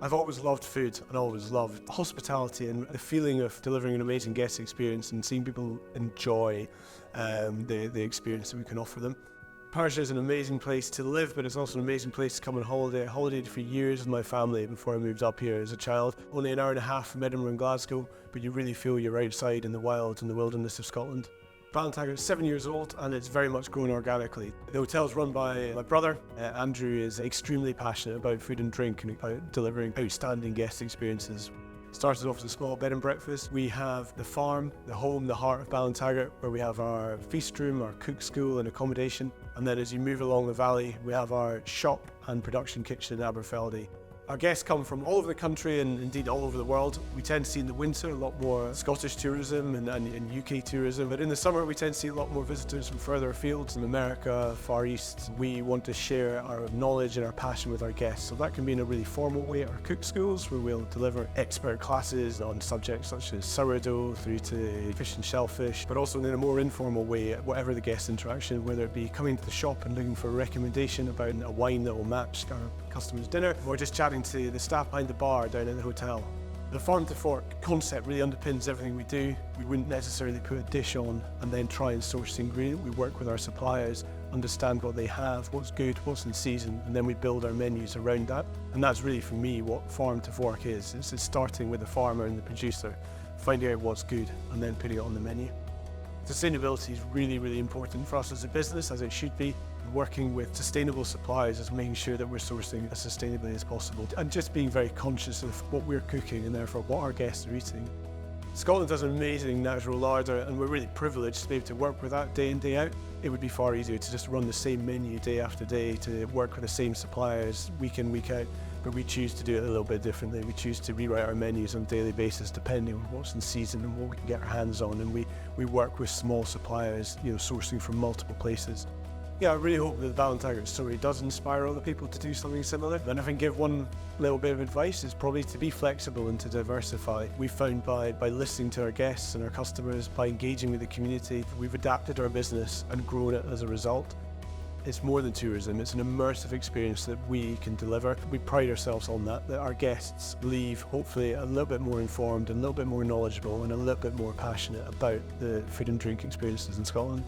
I've always loved food and always loved hospitality and the feeling of delivering an amazing guest experience and seeing people enjoy the experience that we can offer them. Perthshire is an amazing place to live, but it's also an amazing place to come on holiday. I holidayed for years with my family before I moved up here as a child. Only an hour and a half from Edinburgh and Glasgow, but you really feel you're outside in the wild and the wilderness of Scotland. Ballintaggart is 7 years old and it's very much grown organically. The hotel is run by my brother. Andrew is extremely passionate about food and drink and about delivering outstanding guest experiences. Started off as a small bed and breakfast. We have the farm, the home, the heart of Ballintaggart, where we have our feast room, our cook school and accommodation. And then as you move along the valley, we have our shop and production kitchen in Aberfeldy. Our guests come from all over the country and indeed all over the world. We tend to see in the winter a lot more Scottish tourism and UK tourism, but in the summer we tend to see a lot more visitors from further afield, from America, Far East. We want to share our knowledge and our passion with our guests, so that can be in a really formal way at our cook schools, where we'll deliver expert classes on subjects such as sourdough through to fish and shellfish, but also in a more informal way, whatever the guest interaction, whether it be coming to the shop and looking for a recommendation about a wine that will match our customers' dinner, or just chatting to the staff behind the bar down in the hotel. The farm to fork concept really underpins everything we do. We wouldn't necessarily put a dish on and then try and source the ingredient. We work with our suppliers, understand what they have, what's good, what's in season, and then we build our menus around that. And that's really, for me, what farm to fork is. It's starting with the farmer and the producer, finding out what's good and then putting it on the menu. Sustainability is really, really important for us as a business, as it should be. Working with sustainable suppliers is making sure that we're sourcing as sustainably as possible and just being very conscious of what we're cooking and therefore what our guests are eating. Scotland has an amazing natural larder and we're really privileged to be able to work with that day in, day out. It would be far easier to just run the same menu day after day, to work with the same suppliers week in, week out, but we choose to do it a little bit differently. We choose to rewrite our menus on a daily basis depending on what's in season and what we can get our hands on, and we work with small suppliers, sourcing from multiple places. Yeah, I really hope that the Ballintaggart story does inspire other people to do something similar. And if I can give one little bit of advice, is probably to be flexible and to diversify. We've found by listening to our guests and our customers, by engaging with the community, we've adapted our business and grown it as a result. It's more than tourism, it's an immersive experience that we can deliver. We pride ourselves on that our guests leave hopefully a little bit more informed, a little bit more knowledgeable and a little bit more passionate about the food and drink experiences in Scotland.